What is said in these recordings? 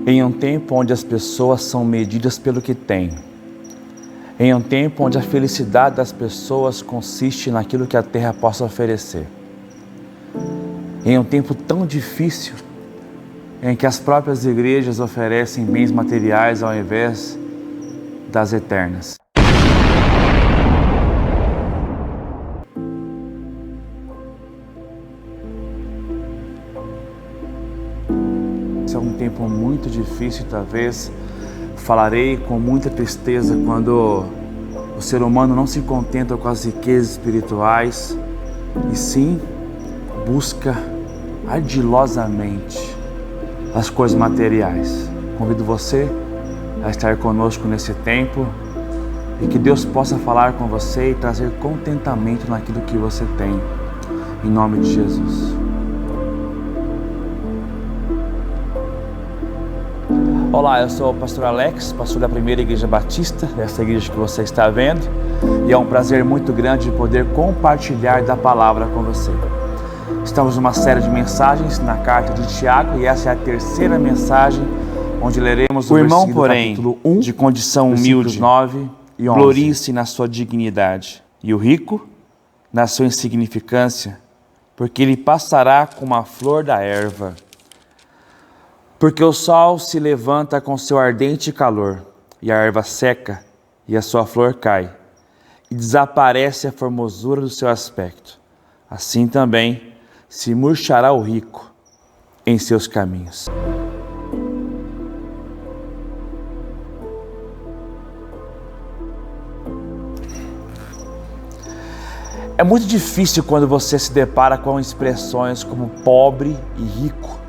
Em um tempo onde as pessoas são medidas pelo que têm, em um tempo onde a felicidade das pessoas consiste naquilo que a terra possa oferecer, em um tempo tão difícil em que as próprias igrejas oferecem bens materiais ao invés das eternas. Esse é um tempo muito difícil, talvez falarei com muita tristeza quando o ser humano não se contenta com as riquezas espirituais e sim busca ardilosamente as coisas materiais. Convido você a estar conosco nesse tempo e que Deus possa falar com você e trazer contentamento naquilo que você tem, em nome de Jesus. Olá, eu sou o pastor Alex, pastor da Primeira Igreja Batista, dessa igreja que você está vendo, e é um prazer muito grande poder compartilhar da palavra com você. Estamos numa série de mensagens na carta de Tiago e essa é a terceira mensagem, onde leremos o irmão, porém, capítulo 1, de condição humilde, 9 e 11. Glorie-se na sua dignidade, e o rico na sua insignificância, porque ele passará como a flor da erva. Porque o sol se levanta com seu ardente calor, e a erva seca, e a sua flor cai, e desaparece a formosura do seu aspecto. Assim também se murchará o rico em seus caminhos. É muito difícil quando você se depara com expressões como pobre e rico,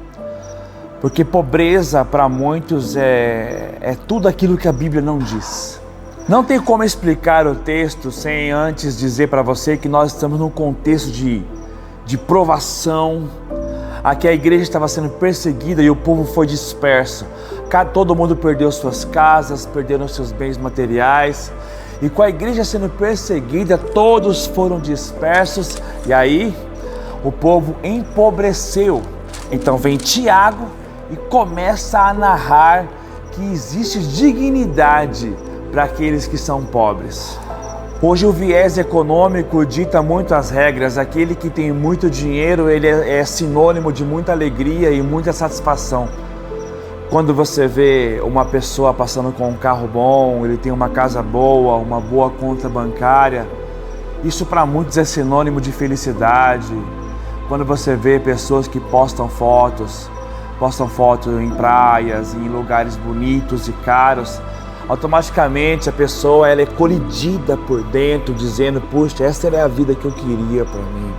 porque pobreza para muitos é tudo aquilo que a Bíblia não diz. Não tem como explicar o texto sem antes dizer para você que nós estamos num contexto de provação. Aqui a igreja estava sendo perseguida e o povo foi disperso. Todo mundo perdeu suas casas, perderam seus bens materiais. E com a igreja sendo perseguida, todos foram dispersos. E aí o povo empobreceu. Então vem Tiago e começa a narrar que existe dignidade para aqueles que são pobres. Hoje o viés econômico dita muito as regras. Aquele que tem muito dinheiro, ele é sinônimo de muita alegria e muita satisfação. Quando você vê uma pessoa passando com um carro bom, ele tem uma casa boa, uma boa conta bancária, isso para muitos é sinônimo de felicidade. Quando você vê pessoas que postam fotos em praias, em lugares bonitos e caros, automaticamente a pessoa ela é colidida por dentro, dizendo, puxa, essa era a vida que eu queria para mim.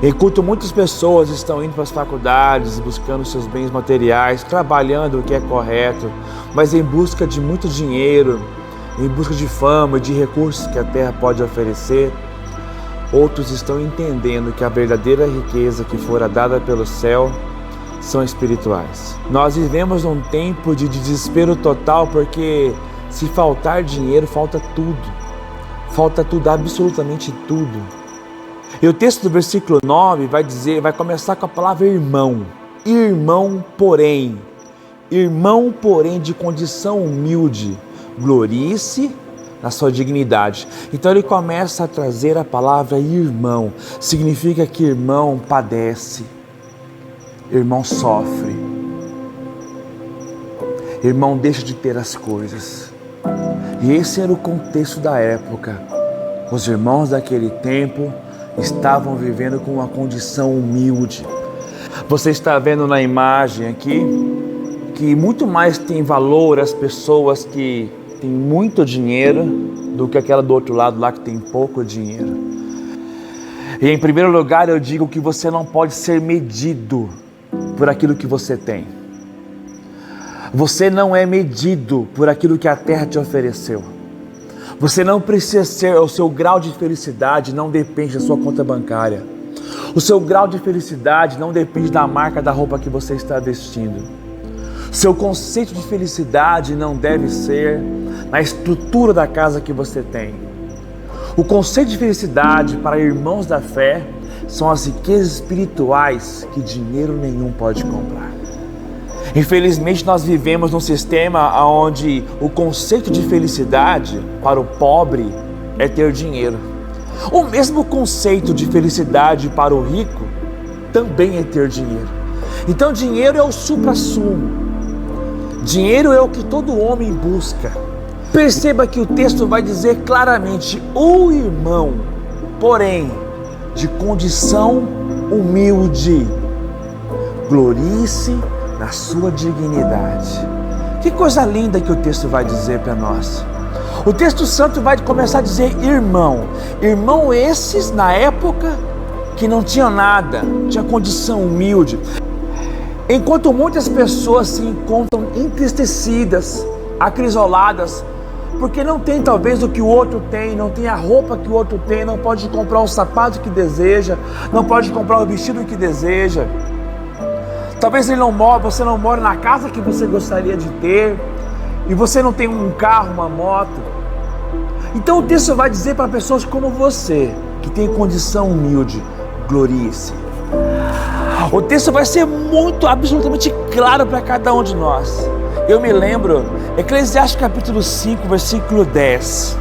Enquanto muitas pessoas estão indo para as faculdades, buscando seus bens materiais, trabalhando o que é correto, mas em busca de muito dinheiro, em busca de fama, de recursos que a terra pode oferecer, outros estão entendendo que a verdadeira riqueza que fora dada pelo céu são espirituais. Nós vivemos num tempo de desespero total, porque se faltar dinheiro, falta tudo, absolutamente tudo. E o texto do versículo 9 vai começar com a palavra irmão. Irmão, porém de condição humilde, glorie-se na sua dignidade. Então ele começa a trazer a palavra irmão. Significa que irmão padece, irmão sofre, irmão deixa de ter as coisas. E esse era o contexto da época. Os irmãos daquele tempo estavam vivendo com uma condição humilde. Você está vendo na imagem aqui que muito mais tem valor as pessoas que têm muito dinheiro do que aquela do outro lado lá que tem pouco dinheiro. E em primeiro lugar eu digo que você não pode ser medido por aquilo que você tem. Você não é medido por aquilo que a terra te ofereceu. Você não precisa ser, o seu grau de felicidade não depende da sua conta bancária. O seu grau de felicidade não depende da marca da roupa que você está vestindo. Seu conceito de felicidade não deve ser na estrutura da casa que você tem. O conceito de felicidade para irmãos da fé são as riquezas espirituais que dinheiro nenhum pode comprar. Infelizmente nós vivemos num sistema onde o conceito de felicidade para o pobre é ter dinheiro. O mesmo conceito de felicidade para o rico também é ter dinheiro. Então dinheiro é o suprassumo. Dinheiro é o que todo homem busca. Perceba que o texto vai dizer claramente: o irmão, porém, de condição humilde, glorie-se na sua dignidade. Que coisa linda que o texto vai dizer para nós. O texto santo vai começar a dizer irmão. Irmão esses na época que não tinha nada, tinha condição humilde. Enquanto muitas pessoas se encontram entristecidas, acrisoladas, porque não tem talvez o que o outro tem, não tem a roupa que o outro tem, não pode comprar o sapato que deseja, não pode comprar o vestido que deseja. Talvez você não mora na casa que você gostaria de ter, e você não tem um carro, uma moto. Então o texto vai dizer para pessoas como você, que tem condição humilde, glorie-se. O texto vai ser absolutamente claro para cada um de nós. Eu me lembro, Eclesiastes capítulo 5, versículo 10,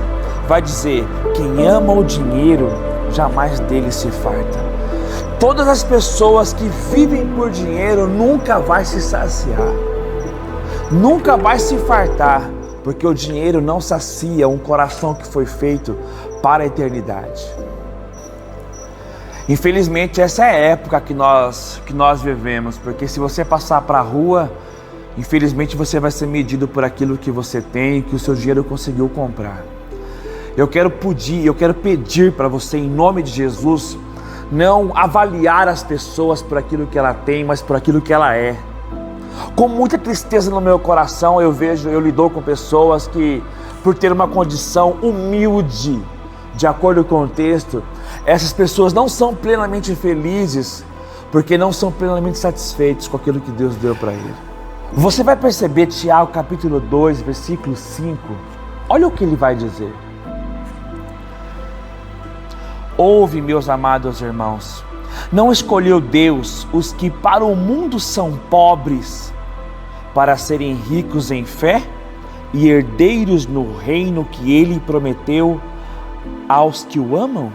vai dizer: quem ama o dinheiro, jamais dele se farta. Todas as pessoas que vivem por dinheiro nunca vai se saciar, nunca vai se fartar, porque o dinheiro não sacia um coração que foi feito para a eternidade. Infelizmente essa é a época que nós vivemos, porque se você passar para a rua, infelizmente você vai ser medido por aquilo que você tem, que o seu dinheiro conseguiu comprar. Eu quero pedir para você, em nome de Jesus, não avaliar as pessoas por aquilo que ela tem, mas por aquilo que ela é. Com muita tristeza no meu coração, eu lido com pessoas que, por ter uma condição humilde, de acordo com o texto, essas pessoas não são plenamente felizes, porque não são plenamente satisfeitos com aquilo que Deus deu para ele. Você vai perceber Tiago capítulo 2, versículo 5, olha o que ele vai dizer. Ouve, meus amados irmãos, não escolheu Deus os que para o mundo são pobres, para serem ricos em fé e herdeiros no reino que ele prometeu aos que o amam?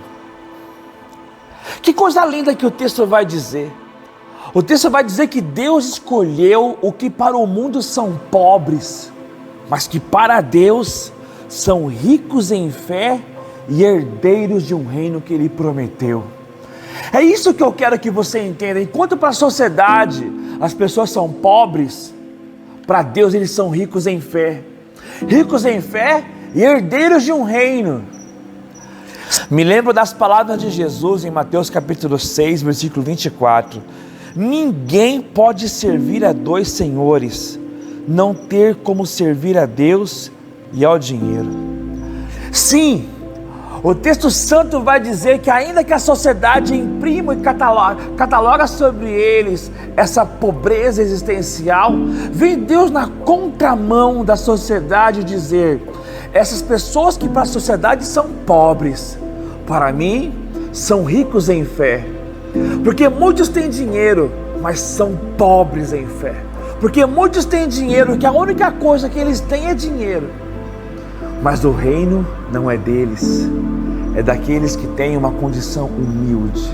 Que coisa linda que o texto vai dizer. O texto vai dizer que Deus escolheu o que para o mundo são pobres, mas que para Deus são ricos em fé e herdeiros de um reino que ele prometeu. É isso que eu quero que você entenda. Enquanto para a sociedade as pessoas são pobres, para Deus eles são ricos em fé e herdeiros de um reino. Me lembro das palavras de Jesus em Mateus capítulo 6, versículo 24. Ninguém pode servir a dois senhores, não ter como servir a Deus e ao dinheiro. Sim, o texto santo vai dizer que ainda que a sociedade imprima e cataloga sobre eles essa pobreza existencial, vem Deus na contramão da sociedade dizer: essas pessoas que para a sociedade são pobres, para mim são ricos em fé. Porque muitos têm dinheiro, mas são pobres em fé. Porque muitos têm dinheiro, que a única coisa que eles têm é dinheiro. Mas o reino não é deles, é daqueles que têm uma condição humilde.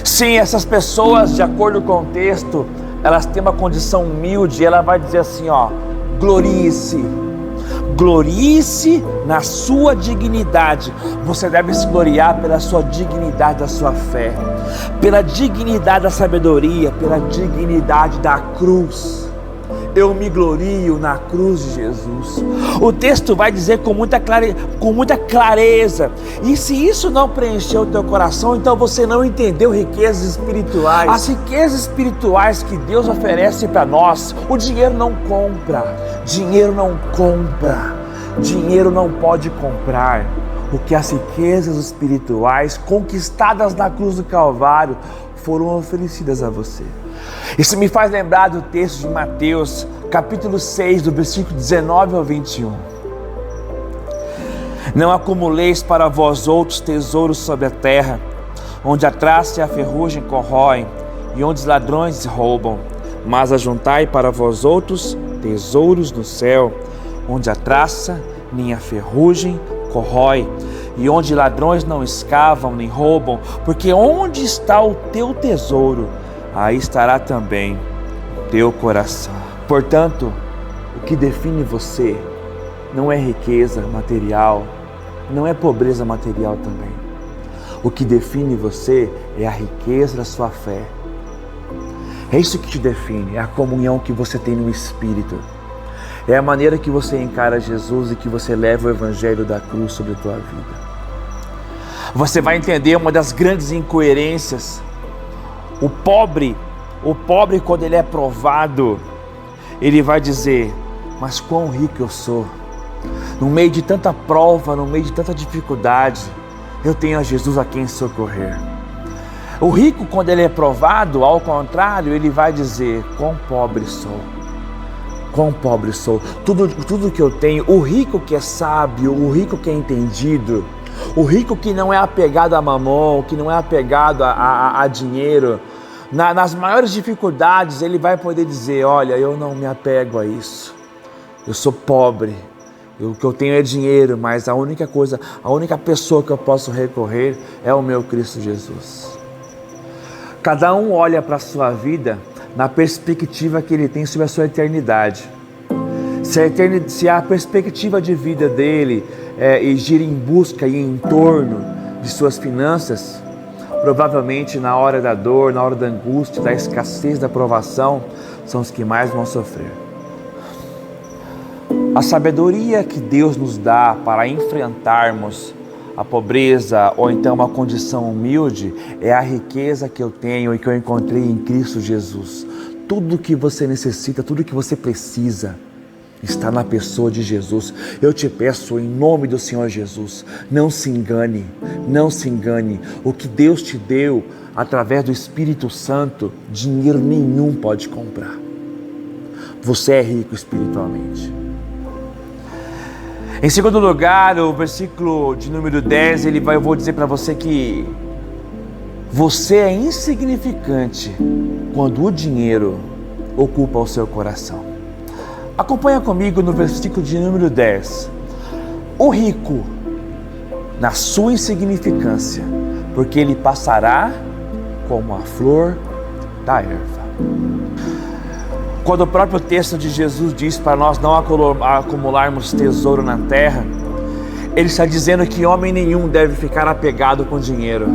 Sim, essas pessoas, de acordo com o texto, elas têm uma condição humilde. Ela vai dizer assim, glorie-se. Glorie-se na sua dignidade. Você deve se gloriar pela sua dignidade da sua fé, pela dignidade da sabedoria, pela dignidade da cruz. Eu me glorio na cruz de Jesus. O texto vai dizer com muita clareza. E se isso não preencher o teu coração, então você não entendeu riquezas espirituais. As riquezas espirituais que Deus oferece para nós, o dinheiro não compra. Dinheiro não compra. Dinheiro não pode comprar o que as riquezas espirituais conquistadas na cruz do Calvário foram oferecidas a você. Isso me faz lembrar do texto de Mateus, capítulo 6, do versículo 19 ao 21. Não acumuleis para vós outros tesouros sobre a terra, onde a traça e a ferrugem corroem, e onde os ladrões roubam. mas ajuntai para vós outros tesouros no céu, onde a traça nem a ferrugem corrói, e onde ladrões não escavam nem roubam, porque onde está o teu tesouro, aí estará também o teu coração. Portanto, o que define você não é riqueza material, não é pobreza material também. O que define você é a riqueza da sua fé. É isso que te define, é a comunhão que você tem no Espírito. É a maneira que você encara Jesus e que você leva o Evangelho da cruz sobre a tua vida. Você vai entender uma das grandes incoerências. O pobre quando ele é provado, ele vai dizer: mas quão rico eu sou. No meio de tanta prova, no meio de tanta dificuldade, eu tenho a Jesus a quem socorrer. O rico, quando ele é provado, ao contrário, ele vai dizer: quão pobre sou. Quão pobre sou. Tudo que eu tenho. O rico que é sábio, o rico que é entendido, o rico que não é apegado a mamon, que não é apegado a dinheiro, nas maiores dificuldades ele vai poder dizer: olha, eu não me apego a isso. Eu sou pobre. O que eu tenho é dinheiro, mas a única pessoa que eu posso recorrer é o meu Cristo Jesus. Cada um olha para a sua vida na perspectiva que ele tem sobre a sua eternidade. Se a perspectiva de vida dele gira em busca e em torno de suas finanças, provavelmente na hora da dor, na hora da angústia, da escassez, da provação, são os que mais vão sofrer. A sabedoria que Deus nos dá para enfrentarmos a pobreza ou então uma condição humilde é a riqueza que eu tenho e que eu encontrei em Cristo Jesus. Tudo que você necessita, tudo que você precisa está na pessoa de Jesus. Eu te peço em nome do Senhor Jesus, não se engane, não se engane. O que Deus te deu através do Espírito Santo, dinheiro nenhum pode comprar. Você é rico espiritualmente. Em segundo lugar, o versículo de número 10, eu vou dizer para você que você é insignificante quando o dinheiro ocupa o seu coração. Acompanha comigo no versículo de número 10. O rico, na sua insignificância, porque ele passará como a flor da erva. Quando o próprio texto de Jesus diz para nós não acumularmos tesouro na terra, ele está dizendo que homem nenhum deve ficar apegado com dinheiro.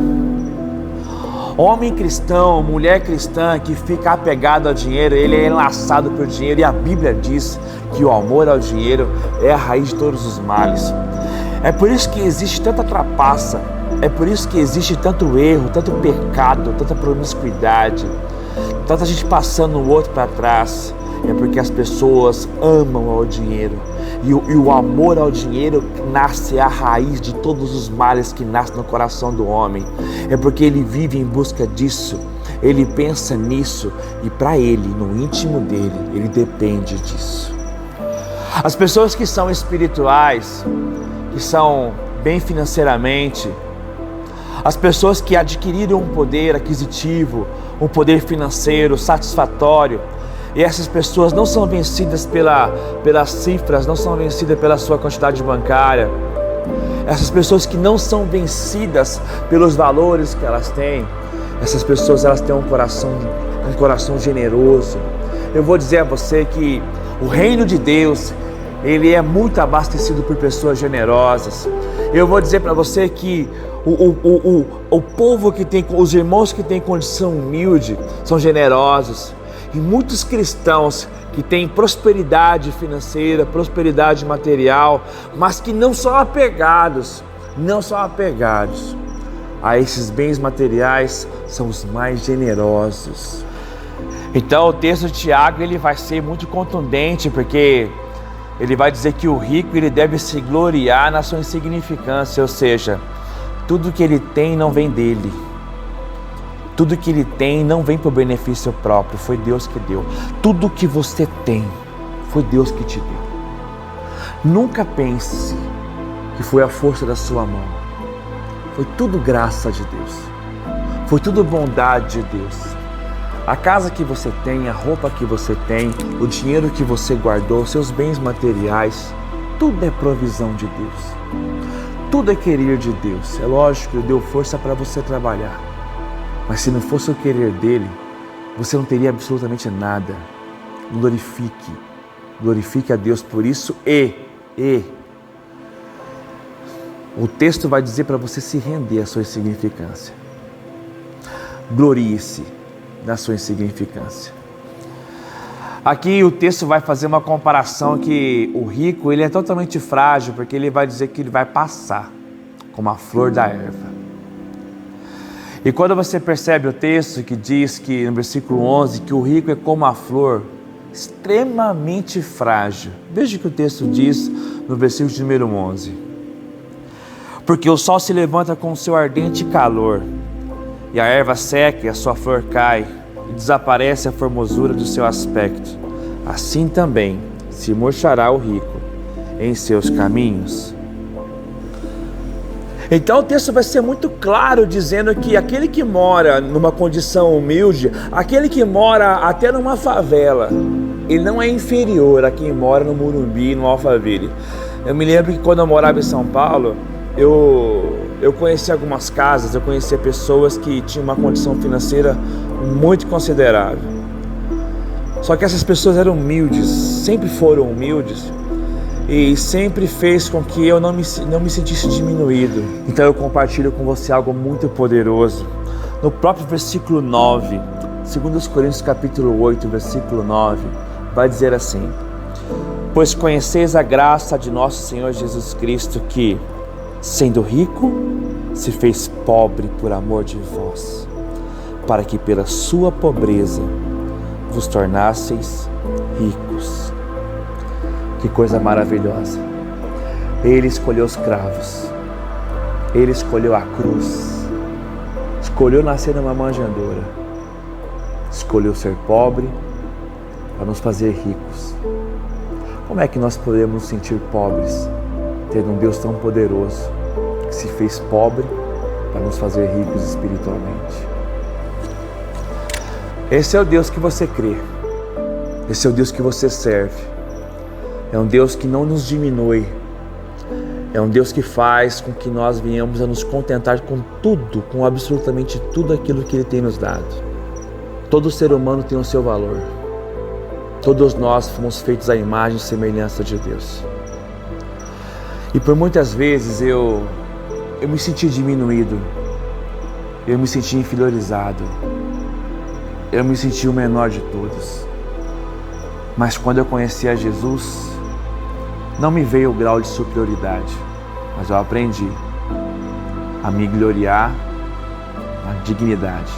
Homem cristão, mulher cristã que fica apegado ao dinheiro, ele é enlaçado por dinheiro, e a Bíblia diz que o amor ao dinheiro é a raiz de todos os males. É por isso que existe tanta trapaça, é por isso que existe tanto erro, tanto pecado, tanta promiscuidade, tanta gente passando o outro para trás. É porque as pessoas amam ao dinheiro. E o amor ao dinheiro nasce a raiz de todos os males que nascem no coração do homem. É porque ele vive em busca disso, ele pensa nisso, e para ele, no íntimo dele, ele depende disso. As pessoas que são espirituais, que são bem financeiramente, as pessoas que adquiriram um poder aquisitivo, um poder financeiro satisfatório, e essas pessoas não são vencidas pelas cifras, não são vencidas pela sua quantidade bancária. Essas pessoas que não são vencidas pelos valores que elas têm, essas pessoas elas têm um coração generoso. Eu vou dizer a você que o reino de Deus, ele é muito abastecido por pessoas generosas. Eu vou dizer para você que o povo que tem, os irmãos que têm condição humilde são generosos. E muitos cristãos que têm prosperidade financeira, prosperidade material, mas que não são apegados a esses bens materiais, são os mais generosos. Então o texto de Tiago ele vai ser muito contundente, porque ele vai dizer que o rico ele deve se gloriar na sua insignificância, ou seja, tudo que ele tem não vem dele. Tudo que ele tem não vem por benefício próprio, foi Deus que deu. Tudo que você tem, foi Deus que te deu. Nunca pense que foi a força da sua mão. Foi tudo graça de Deus. Foi tudo bondade de Deus. A casa que você tem, a roupa que você tem, o dinheiro que você guardou, seus bens materiais, tudo é provisão de Deus. Tudo é querer de Deus. É lógico que Ele deu força para você trabalhar. Mas se não fosse o querer dele, você não teria absolutamente nada. Glorifique a Deus por isso e o texto vai dizer para você se render à sua insignificância. Glorie-se na sua insignificância. Aqui o texto vai fazer uma comparação que o rico ele é totalmente frágil, porque ele vai dizer que ele vai passar como a flor da erva. E quando você percebe o texto que diz que no versículo 11 que o rico é como a flor, extremamente frágil. Veja o que o texto diz no versículo de número 11. Porque o sol se levanta com o seu ardente calor, e a erva seca e a sua flor cai, e desaparece a formosura do seu aspecto. Assim também se murchará o rico em seus caminhos. Então o texto vai ser muito claro, dizendo que aquele que mora numa condição humilde, aquele que mora até numa favela, ele não é inferior a quem mora no Morumbi, no Alphaville. Eu me lembro que quando eu morava em São Paulo, eu conhecia algumas casas, eu conhecia pessoas que tinham uma condição financeira muito considerável. Só que essas pessoas eram humildes, sempre foram humildes, e sempre fez com que eu não me sentisse diminuído. Então eu compartilho com você algo muito poderoso. No próprio versículo 9, 2 Coríntios capítulo 8, versículo 9, vai dizer assim: pois conheceis a graça de nosso Senhor Jesus Cristo, que, sendo rico, se fez pobre por amor de vós, para que pela sua pobreza vos tornasseis ricos. Que coisa maravilhosa! Ele escolheu os cravos, Ele escolheu a cruz, escolheu nascer numa manjedoura, escolheu ser pobre para nos fazer ricos. Como é que nós podemos nos sentir pobres, tendo um Deus tão poderoso, que se fez pobre para nos fazer ricos espiritualmente? Esse é o Deus que você crê, esse é o Deus que você serve. É um Deus que não nos diminui, é um Deus que faz com que nós venhamos a nos contentar com tudo, com absolutamente tudo aquilo que Ele tem nos dado. Todo ser humano tem o seu valor, todos nós fomos feitos à imagem e semelhança de Deus. E por muitas vezes eu me senti diminuído, eu me senti inferiorizado, eu me senti o menor de todos. Mas quando eu conheci a Jesus, não me veio o grau de superioridade, mas eu aprendi a me gloriar na dignidade.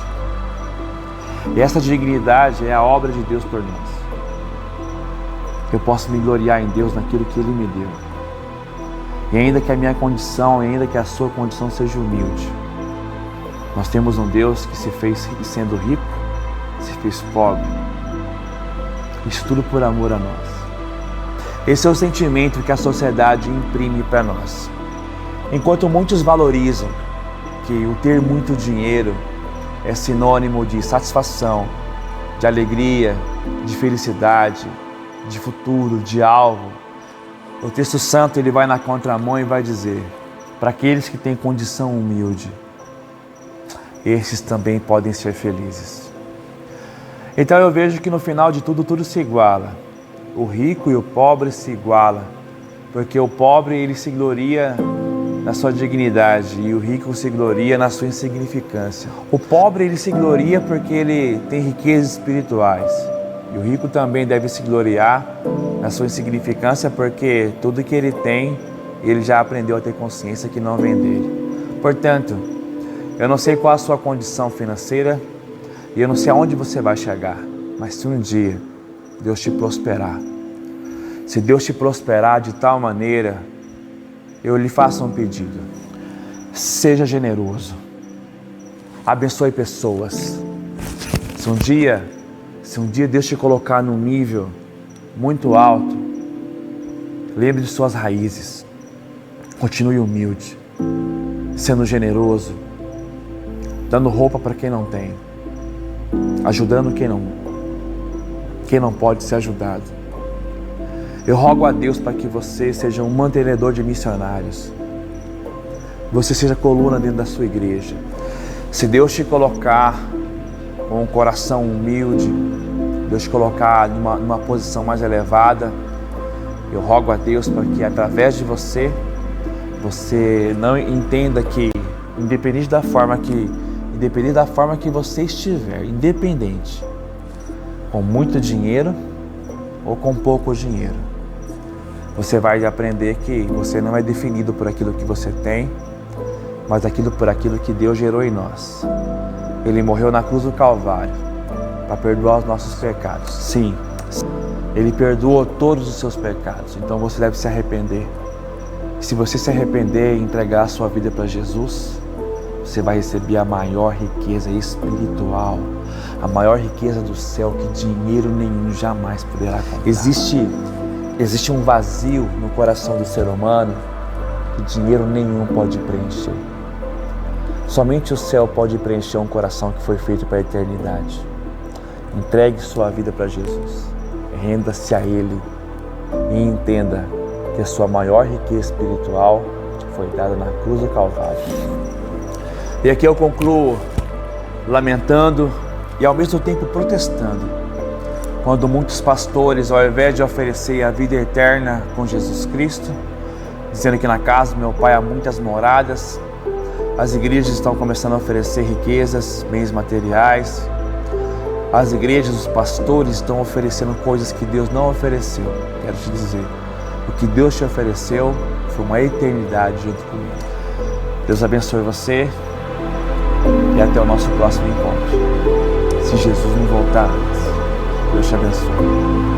E essa dignidade é a obra de Deus por nós. Eu posso me gloriar em Deus naquilo que Ele me deu. E ainda que a minha condição, ainda que a sua condição seja humilde, nós temos um Deus que se fez, sendo rico, se fez pobre. Isso tudo por amor a nós. Esse é o sentimento que a sociedade imprime para nós. Enquanto muitos valorizam que o ter muito dinheiro é sinônimo de satisfação, de alegria, de felicidade, de futuro, de alvo, o texto santo ele vai na contramão e vai dizer: para aqueles que têm condição humilde, esses também podem ser felizes. Então eu vejo que no final de tudo, tudo se iguala. O rico e o pobre se igualam, porque o pobre ele se gloria na sua dignidade e o rico se gloria na sua insignificância. O pobre ele se gloria porque ele tem riquezas espirituais, e o rico também deve se gloriar na sua insignificância, porque tudo que ele tem, ele já aprendeu a ter consciência que não vem dele. Portanto, eu não sei qual a sua condição financeira e eu não sei aonde você vai chegar, mas se um dia Deus te prosperar, se Deus te prosperar de tal maneira, eu lhe faço um pedido: seja generoso, abençoe pessoas. Se um dia Deus te colocar num nível muito alto, lembre de suas raízes, continue humilde, sendo generoso, dando roupa para quem não tem, ajudando quem não pode ser ajudado. Eu rogo a Deus para que você seja um mantenedor de missionários. Você seja coluna dentro da sua igreja. Se Deus te colocar com um coração humilde, Deus te colocar numa posição mais elevada, eu rogo a Deus para que através de você não entenda que, independente da forma que você estiver, independente, com muito dinheiro ou com pouco dinheiro, você vai aprender que você não é definido por aquilo que você tem, mas por aquilo que Deus gerou em nós. Ele morreu na cruz do Calvário para perdoar os nossos pecados. Sim, Ele perdoou todos os seus pecados, então você deve se arrepender. Se você se arrepender e entregar a sua vida para Jesus, você vai receber a maior riqueza espiritual, a maior riqueza do céu que dinheiro nenhum jamais poderá comprar. Existe um vazio no coração do ser humano que dinheiro nenhum pode preencher. Somente o céu pode preencher um coração que foi feito para a eternidade. Entregue sua vida para Jesus, renda-se a Ele e entenda que a sua maior riqueza espiritual foi dada na cruz do Calvário. E aqui eu concluo lamentando e ao mesmo tempo protestando, quando muitos pastores, ao invés de oferecer a vida eterna com Jesus Cristo, dizendo que na casa do meu Pai há muitas moradas, as igrejas estão começando a oferecer riquezas, bens materiais. As igrejas, os pastores estão oferecendo coisas que Deus não ofereceu. Quero te dizer, o que Deus te ofereceu foi uma eternidade junto comigo. Deus abençoe você e até o nosso próximo encontro. Se Jesus não voltar antes, Deus te abençoe.